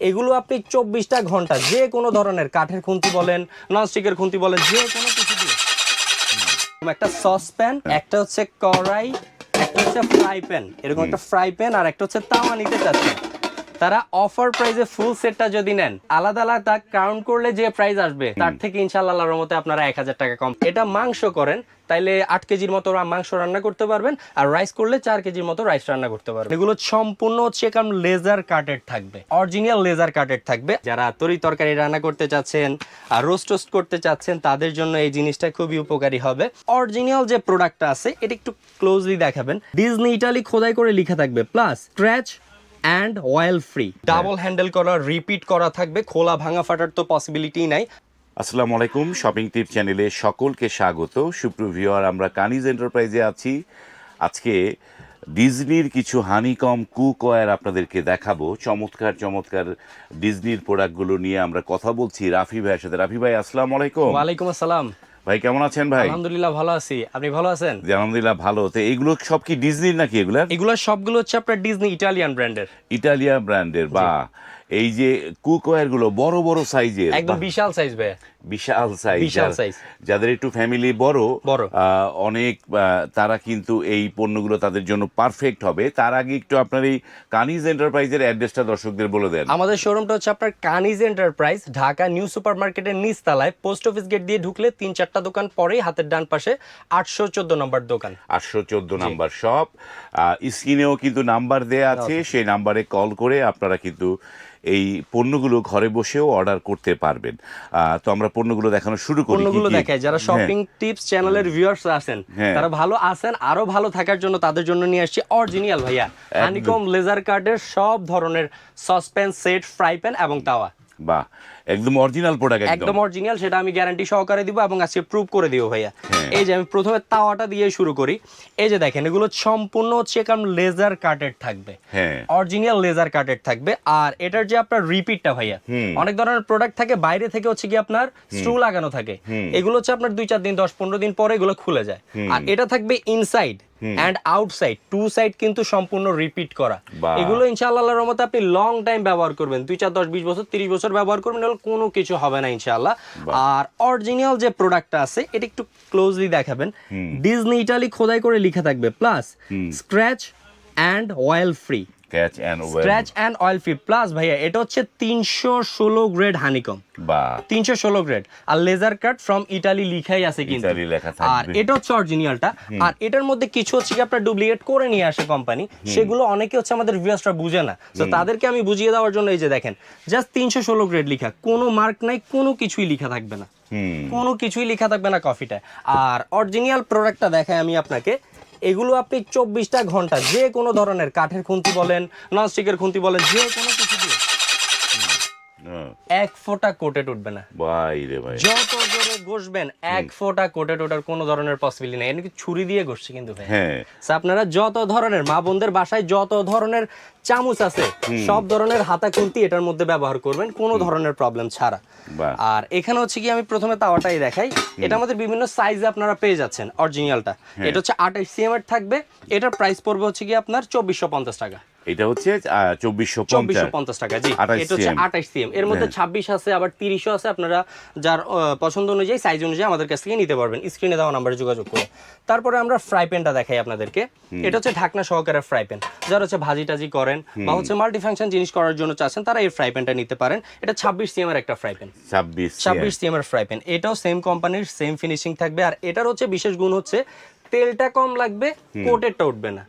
এগুলো আপনি 24টা ঘন্টা যে কোনো ধরনের কাঠের খুন্তি বলেন, ননস্টিকের খুন্তি বলেন, যে কোনো কিছু দিয়ে। একটা সসপ্যান, একটা হচ্ছে কড়াই, একটা হচ্ছে ফ্রাই প্যান, এরকম একটা ফ্রাই প্যান আর একটা হচ্ছে তাওয়া নিতে চাচ্ছেন, তারা অফার প্রাইসে ফুল সেটটা যদি নেন, আলাদা আলাদা কাউন্ট করলে যে প্রাইস আসবে তার থেকে ইনশাআল্লাহ আল্লাহর রহমতে আপনারা 1000 টাকা কম। এটা মাংস করেন তাইলে 8 কেজির মতো মাংস রান্না করতে পারবেন, আর রাইস করলে 4 কেজির মতো রাইস রান্না করতে পারবেন। এগুলো সম্পূর্ণ হচ্ছে কারণ লেজার কাটেড থাকবে, অরিজিনাল লেজার কাটেড থাকবে। যারা তরি তরকারি রান্না করতে চাচ্ছেন আর রোস্ট করতে চাচ্ছেন তাদের জন্য এই জিনিসটা খুবই উপকারী হবে। অরিজিনাল যে প্রোডাক্টটা আছে এটা একটু ক্লোজলি দেখাবেন, ডিজনি ইটালি খোদাই করে লেখা থাকবে, plus scratch and oil free, double handle করা, রিপিট করা থাকবে, খোলা ভাঙা ফাটার তো পসিবিলিটি নাই। আসসালামু আলাইকুম, শপিং টিপ চ্যানেলে সকলকে স্বাগত। সুপ্রভিউয়ার, আমরা কানিজ এন্টারপ্রাইজে আছি। আজকে ডিজনির কিছু হানিকম কুকওয়্যার আপনাদেরকে দেখাবো। চমৎকার চমৎকার ডিজনির প্রোডাক্টগুলো নিয়ে আমরা কথা বলছি রাফি ভাইয়ের সাথে। রাফি ভাই, আসসালামু আলাইকুম। ওয়ালাইকুম আসসালাম ভাই, কেমন আছেন ভাই? আলহামদুলিল্লাহ ভালো আছি, আপনি ভালো আছেন? জি, আলহামদুলিল্লাহ ভালো। তো এইগুলো সব কি ডিজনির নাকি? এগুলো সবগুলো হচ্ছে আপনার ডিজনি ইটালিয়ান ব্র্যান্ডের। ইটালিয়ান ব্র্যান্ডের। বা এই যে কুকওয়্যার গুলো বড় বড় সাইজের, একদম বিশাল সাইজ ভাই, বিশাল সাইজ, বিশাল সাইজ। যাদের একটু ফ্যামিলি বড় অনেক, তারা কিন্তু এই পণ্যগুলো তাদের জন্য পারফেক্ট হবে। তার আগে একটু আপনার এই কানিজ এন্টারপ্রাইজের অ্যাড্রেসটা দর্শকদের বলে দেন। আমাদের শোরুমটা হচ্ছে আপনার কানিজ এন্টারপ্রাইজ, ঢাকা নিউ সুপার মার্কেটের নিচতলায়, পোস্ট অফিস গেট দিয়ে ঢুকলে 3-4টা দোকান পরেই হাতের ডান পাশে 814 নম্বর দোকান, 814 নাম্বার শপ। স্ক্রিনেও কিন্তু নাম্বার দেয়া আছে, সেই নাম্বারে কল করে আপনারা কিন্তু এই পণ্যগুলো ঘরে বসেও অর্ডার করতে পারবেন। তো আমরা পণ্যগুলো দেখানো শুরু করি। পণ্যগুলো দেখাই, যারা শপিং টিপস চ্যানেলের ভিউয়ার্স আছেন তারা ভালো আছেন, আরো ভালো থাকার জন্য তাদের জন্য নিয়ে আসছি অরিজিনাল ভাইয়া হানিকম লেজার কার্ডের সব ধরনের সসপ্যান সেট, ফ্রাই প্যান এবং তাওয়া। বাহ, একদম অরিজিনাল প্রোডাক্ট, একদম অরিজিনাল, সেটা আমি গ্যারান্টি সহকারে দিব এবং আজকে প্রুভ করে দিব ভাইয়া। এই যে আমি প্রথমে তাওয়াটা দিয়ে শুরু করি। এই যে দেখেন, এগুলো সম্পূর্ণ হচ্ছে কারণ লেজার কাটেড থাকবে, অরিজিনাল লেজার কাটেড থাকবে। আর এটার যে আপনার রিপিটটা ভাইয়া, অনেক ধরনের প্রোডাক্ট থাকে বাইরে থেকে হচ্ছে কি আপনার স্ক্রু লাগানো থাকে, এগুলো হচ্ছে আপনার 2-4 দিন 10-15 দিন পরে এগুলো খুলে যায়। আর এটা থাকবে inside and outside, two side কিন্তু সম্পূর্ণ রিপিট করা। এগুলো ইনশাআল্লাহ আল্লাহর রহমতে আপনি লং টাইম ব্যবহার করবেন, 2-4-10-20 বছর 30 বছর ব্যবহার করবেন, এগুলো কোনো কিছু হবে না ইনশাআল্লাহ। আর অরিজিনাল যে প্রোডাক্টটা আছে এটা একটু ক্লোজলি দেখাবেন, ডিজনি ইটালি খোদাই করে লেখা থাকবে, plus scratch and oil free, scratch and oil free plus ভাইয়া এটা হচ্ছে 316 গ্রেড হানিকম, বা 316 গ্রেড। আর লেজার কাট ফ্রম ইটালি লিখাই আছে কিন্তু, আর এটা হচ্ছে অরিজিনালটা। আর এটার মধ্যে কিছু হচ্ছে কি আপনার ডুপ্লিকেট করে নিয়ে আসে কোম্পানি, সেগুলো অনেকে হচ্ছে আমাদের ভিউয়ার্সরা বুঝে না, তো তাদেরকে আমি বুঝিয়ে দেওয়ার জন্য এই যে দেখেন, জাস্ট 316 গ্রেড লেখা, কোনো মার্ক নাই, কোনো কিছুই লেখা থাকবে না, কোনো কিছুই লেখা থাকবে না কফিটা। আর অরিজিনাল প্রোডাক্টটা দেখাই আমি আপনাকে, এগুলো আপনি 24টা ঘন্টা যে কোনো ধরনের কাঠের খুন্তি বলেন, ননস্টিকের খুন্তি বলেন, যে কোনো কিছু দিয়ে এক ফোঁটা কোটেড উঠবে না। যত জোরে ঘষবেন এক ফোঁটা কোটেড ওঠার কোনো ধরনের পসিবিলিটি নেই। এমনকি ছুরি দিয়ে ঘষছে কিন্তু ভাই। আপনারা যত ধরনের মা বোনদের বাসায় যত ধরনের চামচ আছে সব ধরনের হাতা খুন্তি এটার মধ্যে ব্যবহার করবেন, কোনো ধরনের প্রবলেম ছাড়া। আর এখানে হচ্ছে কি আমি প্রথমে তাওয়াটাই দেখাই, এটা আমাদের বিভিন্ন সাইজে আপনারা পেয়ে যাচ্ছেন। অরিজিনালটা এটা হচ্ছে 28 cm এর থাকবে, এটার প্রাইস পড়বে হচ্ছে কি আপনার 2450 টাকা। এটা হচ্ছে 2450 টাকা। জি, এটা হচ্ছে 28 cm, এর মধ্যে 26 আছে, আবার 30 আছে। আপনারা যার পছন্দ অনুযায়ী, সাইজ অনুযায়ী আমাদের কাছ থেকে নিতে পারবেন, স্ক্রিনে দেওয়া নম্বরে যোগাযোগ করে। তারপরে আমরা ফ্রাই প্যানটা দেখাই আপনাদেরকে। এটা হচ্ছে ঢাকনা সহকারে ফ্রাই প্যান, যারা হচ্ছে ভাজি টাজি করেন বা হচ্ছে মাল্টি ফাংশন জিনিস করার জন্য চাচ্ছেন তারা এই ফ্রাই প্যানটা নিতে পারেন। এটা 26 cm এর একটা ফ্রাই প্যান, 26 cm এর ফ্রাই প্যান। এটাও সেম কোম্পানির, সেম ফিনিশিং থাকবে। আর এটার হচ্ছে বিশেষ গুণ হচ্ছে তেলটা কম লাগবে, কোটেডটা উঠবে না,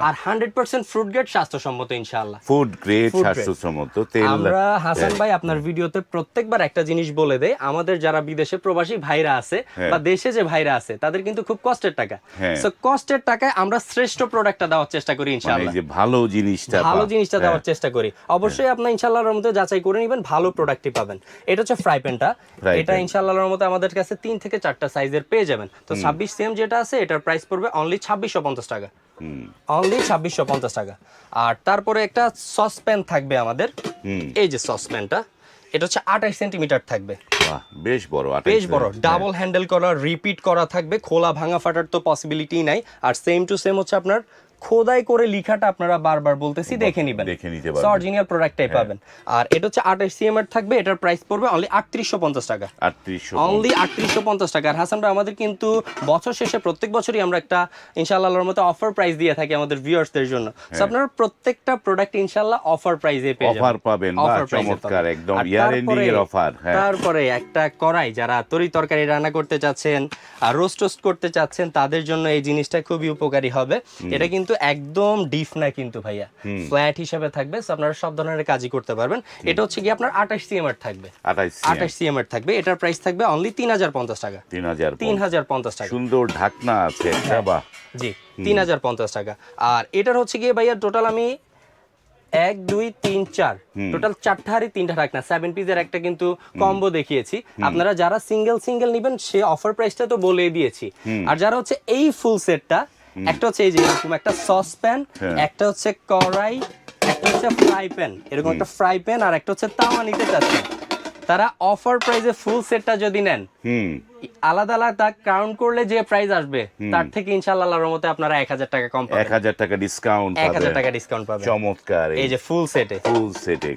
আর 100% ফ্রুট গ্রেড, স্বাস্থ্যসম্মত ইনশাআল্লাহ। ফুড গ্রেড স্বাস্থ্যসম্মত তেল। আমরা হাসান ভাই আপনার ভিডিওতে প্রত্যেকবার একটা জিনিস বলে দেই, আমাদের যারা বিদেশে প্রবাসী ভাইরা আছে বা দেশে যে ভাইরা আছে তাদের কিন্তু খুব কষ্টের টাকা, সো কষ্টের টাকায় আমরা শ্রেষ্ঠ প্রোডাক্টটা দেওয়ার চেষ্টা করি ইনশাআল্লাহ, যে ভালো জিনিসটা দেওয়ার চেষ্টা করি। অবশ্যই আপনি ইনশাআল্লাহর রহমতে যাচাই করে নেবেন, ভালো প্রোডাক্টই পাবেন। এটা হচ্ছে ফ্রাই প্যানটা, এটা ইনশাআল্লাহর রহমতে আমাদের কাছে 3 থেকে 4টা সাইজের পেয়ে যাবেন। তো 26 cm যেটা আছে এটার প্রাইস পড়বে অনলি 2650 টাকা, অনলি 2650 টাকা। আর তারপরে একটা সসপ্যান থাকবে আমাদের, এই যে সসপ্যানটা, এটা হচ্ছে 28 সেন্টিমিটার থাকবে, বেশ বড়, ডাবল হ্যান্ডেল করা, রিপিট করা থাকবে, খোলা ভাঙা ফাটার তো পসিবিলিটি নাই। আর সেম টু সেম হচ্ছে আপনার খোদাই করে লেখাটা আপনারা বারবার বলতেছি দেখে নেবেন, দেখে নিতে পারবেন, অরিজিনাল প্রোডাক্টটাই পাবেন। আর এটা হচ্ছে 28 সিএম এর থাকবে, এটার প্রাইস পড়বে অনলি 3850 টাকা, 3800 অনলি 3850 টাকা। আর হাসান ভাই আমাদের কিন্তু বছর শেষে প্রত্যেক বছরই আমরা একটা ইনশাআল্লাহ আল্লাহর মতো অফার প্রাইস দিয়ে থাকি আমাদের ভিউয়ার্সদের জন্য। সো আপনারা প্রত্যেকটা প্রোডাক্ট ইনশাআল্লাহ অফার প্রাইসে পেয়ে যাবেন, অফার পাবেন, বাহ চমৎকার, একদম ইয়ার এন্ডিং এর অফার। তারপরে একটা কড়াই, যারা তরি তরকারি রান্না করতে চাচ্ছেন আর রোস্ট করতে চাচ্ছেন তাদের জন্য এই জিনিসটা খুবই উপকারী হবে। এটা কিন্তু একদম ডিপ না কিন্তু ভাইয়া, ফ্ল্যাট হিসেবে থাকবে, সো আপনারা সব ধরনের কাজই করতে পারবেন। এটা হচ্ছে কি আপনার 28 সিএম এর থাকবে, 28 সিএম এর থাকবে, এটার প্রাইস থাকবে অনলি 3050 টাকা, 3050 টাকা। সুন্দর ঢাকনা আছে একটা, বাহ জি 3050 টাকা। আর এটার হচ্ছে গিয়ে ভাইয়া টোটাল আমি 1 2 3 4 টোটাল 4টা হাড়ি 3টা ঢাকনা 7 পিসের একটা কিন্তু কম্বো দেখিয়েছি। আপনারা যারা সিঙ্গেল সিঙ্গেল নেবেন সে অফার প্রাইসটা তো বলেই দিয়েছি। আর যারা হচ্ছে এই ফুল সেটটা, একটা হচ্ছে এই যে এরকম একটা সসপ্যান, একটা হচ্ছে কড়াই, একটা হচ্ছে ফ্রাই প্যান, এরকম একটা ফ্রাই প্যান আর একটা হচ্ছে তাওয়া নিতে চাচ্ছেন, তারা অফার প্রাইসে ফুল সেটটা যদি নেন, আলাদা আলাদা কাউন্ট করলে যে প্রাইস আসবে তার থেকে ইনশাআল্লাহ আল্লাহর রহমতে আপনারা 1000 টাকা কম পাবেন, 1000 টাকা ডিসকাউন্ট পাবেন, 1000 টাকা ডিসকাউন্ট পাবেন। চমৎকার, এই যে ফুল সেটে,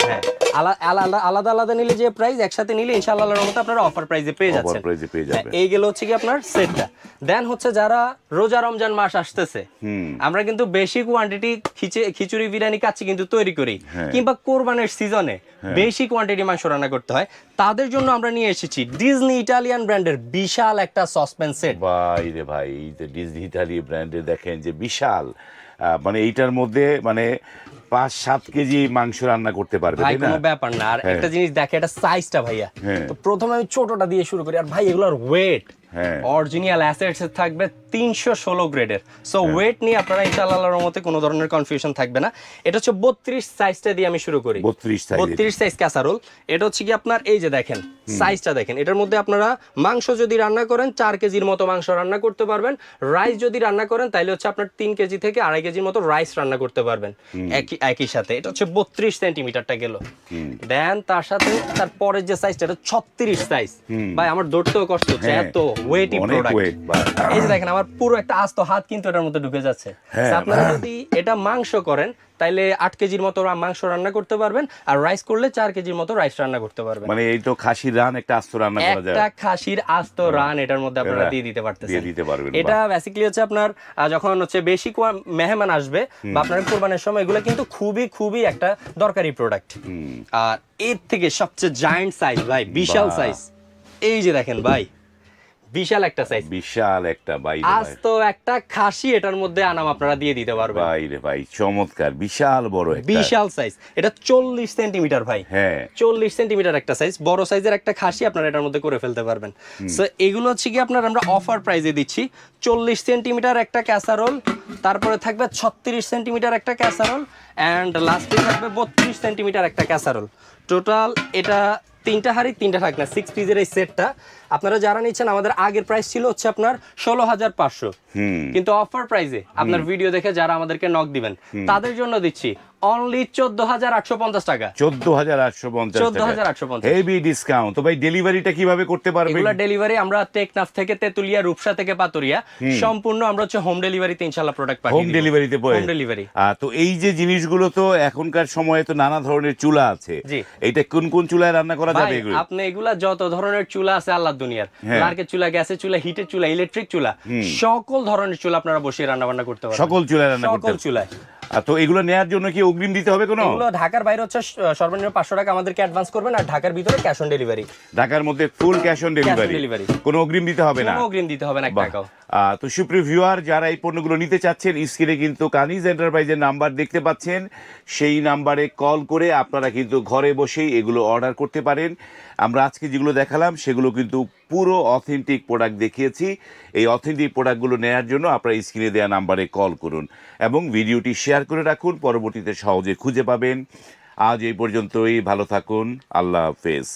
হ্যাঁ আলাদা আলাদা নিলে যে প্রাইস, একসাথে নিলে ইনশাআল্লাহ আল্লাহর রহমতে আপনারা অফার প্রাইসে পেয়ে যাচ্ছেন, এই গেল হচ্ছে কি আপনার সেটটা। দেন হচ্ছে যারা রোজা রমজান মাস আসতেছে, আমরা কিন্তু বেশি কোয়ান্টিটি খিচুড়ি বিরিয়ানি কাচ্চি কিন্তু তৈরি করি, কিংবা কোরবানের সিজনে বেশি কোয়ান্টিটি মাংস রান্না করতে হয়, তাদের জন্য আমরা নিয়ে এসেছি ডিজনি ইটালিয়ান ব্র্যান্ডের বিশাল একটা সসপ্যান সেট। ভাই রে ভাই, এই যে ডিজনি ইটালি ব্র্যান্ডের দেখেন যে বিশাল, মানে এইটার মধ্যে মানে 5-7 কেজি মাংস রান্না করতে পারবে, ভাই কোনো ব্যাপার না। আর একটা জিনিস দেখে, এটা সাইজটা ভাইয়া, তো প্রথমে আমি ছোটটা দিয়ে শুরু করি। আর ভাই এগুলোর ওয়েট অরিজিনাল অ্যাসেটস থাকবে 316 গ্রেডের, সো ওয়েট নিয়ে আপনারা ইনশাআল্লাহ আল্লাহর রহমতে কোনো ধরনের কনফিউশন থাকবে না। এটা হচ্ছে 32 সাইজটা দিয়ে আমি শুরু করি, 32 সাইজ ক্যাসারোল। এটা হচ্ছে কি আপনার এই যে দেখেন সাইজটা দেখেন, এটার মধ্যে আপনারা মাংস যদি রান্না করেন 4 কেজির মতো মাংস রান্না করতে পারবেন, রাইস যদি রান্না করেন তাহলে হচ্ছে আপনার 3 কেজি থেকে 2.5 কেজির মতো রাইস রান্না করতে পারবেন একই সাথে। এটা হচ্ছে 32 সেন্টিমিটারটা গেল। দেন তার সাথে তারপরের যে সাইজটা, এটা 36 সাইজ। ভাই আমার ধরতেও কষ্ট হচ্ছে, এত ওয়েটি প্রোডাক্ট। এই যে দেখেন আমার পুরো একটা আস্ত হাত কিন্তু এটার মধ্যে ঢুকে যাচ্ছে। আপনারা যদি এটা মাংস করেন তাইলে 8 কেজির মতো মাংস রান্না করতে পারবেন, আর রাইস করলে 4 কেজির মতো রাইস রান্না করতে পারবেন। মানে এই তো খাসির রান একটা আস্ত রান্না করা যায়, একটা খাসির আস্ত রান এটার মধ্যে আপনারা দিয়ে দিতে পারতেছেন। এটা বেসিক্যালি হচ্ছে আপনার যখন হচ্ছে বেশি মেহমান আসবে বা আপনার কুরবানির সময়, এগুলো কিন্তু খুবই একটা দরকারি প্রোডাক্ট। আর এর থেকে সবচেয়ে জায়ান্ট সাইজ ভাই, বিশাল সাইজ, এই যে দেখেন ভাই বিশাল একটা সাইজ, বিশাল একটা ভাই, আস্ত একটা খাসি এটার মধ্যে আনাম আপনারা দিয়ে দিতে পারবেন। ভাই রে ভাই চমৎকার, বিশাল বড় একটা, বিশাল সাইজ। এটা 40 সেন্টিমিটার ভাই, হ্যাঁ 40 সেন্টিমিটার একটা সাইজ, বড় সাইজের একটা খাসি আপনারা এটার মধ্যে করে ফেলতে পারবেন। সো এগুলো হচ্ছে কি আপনার আমরা অফার প্রাইসে দিচ্ছি। 40 সেন্টিমিটার একটা ক্যাসারোল, তারপরে থাকবে 36 সেন্টিমিটার একটা ক্যাসারোল, অ্যান্ড লাস্টে থাকবে 32 সেন্টিমিটার একটা ক্যাসারোল। টোটাল এটা 3টা হাড়ি 3টা ঢাকনা 6 পিসের এই সেটটা আপনারা যারা নিচ্ছেন, আমাদের আগের প্রাইস ছিল হচ্ছে আপনার 16,500, কিন্তু অফার প্রাইসে আপনার ভিডিও দেখে যারা আমাদেরকে নক দিবেন তাদের জন্য দিচ্ছি অনলি 14,850 টাকা, 14,850 হেভি ডিসকাউন্ট। তো ভাই ডেলিভারিটা কিভাবে করতে পারবে? এগুলা ডেলিভারি আমরা টেকনাফ থেকে তেতুলিয়া, রূপসা থেকে পাতুরিয়া, সম্পূর্ণ আমরা হচ্ছে হোম ডেলিভারিতে ইনশাআল্লাহ প্রোডাক্ট পাঠিয়ে হোম ডেলিভারিতে হোম ডেলিভারি। তো এই যে জিনিসগুলো, তো এখনকার সময়ে তো নানা ধরনের চুলা আছে, এইটা কোন কোন চুলায় রান্না করা যাবে? এগুলো আপনি এগুলা যত ধরনের চুলা আছে আল্লাহর দুনিয়ার, লার্কের চুলা, গ্যাসের চুলা, হিটের চুলা, ইলেকট্রিক চুলা, সকল ধরনের চুলা আপনারা বসিয়ে রান্না বান্না করতে পারবেন, সকল চুলায় রান্না করতে, সকল চুলায়। তো এগুলো নেয়ার জন্য কি অগ্রিম দিতে হবে কোনো? এগুলো ঢাকার বাইরে হচ্ছে সর্বনিম্ন 500 টাকা আমাদেরকে অ্যাডভান্স করবেন, আর ঢাকার ভিতরে ক্যাশ অন ডেলিভারি। ঢাকার মধ্যে ফুল ক্যাশ অন ডেলিভারি, কোনো অগ্রিম দিতে হবে না, কোনো অগ্রিম দিতে হবে না, 1 টাকাও। তো সুপ্রিয় ভিউয়ার, যারা এই পণ্যগুলো নিতে চাচ্ছেন, স্ক্রিনে কিন্তু কানিজ এন্টারপ্রাইজের নাম্বার দেখতে পাচ্ছেন, সেই নাম্বারে কল করে আপনারা কিন্তু ঘরে বসেই এগুলো অর্ডার করতে পারেন। আমরা আজকে যেগুলো দেখালাম সেগুলো কিন্তু পুরো অথেন্টিক প্রোডাক্ট দেখিয়েছি। এই অথেন্টিক প্রোডাক্টগুলো নেওয়ার জন্য আপনারা স্ক্রিনে দেওয়া নাম্বারে কল করুন এবং ভিডিওটি শেয়ার করে রাখুন, পরবর্তীতে সহজে খুঁজে পাবেন। আজ এই পর্যন্তই, ভালো থাকুন, আল্লাহ হাফেজ।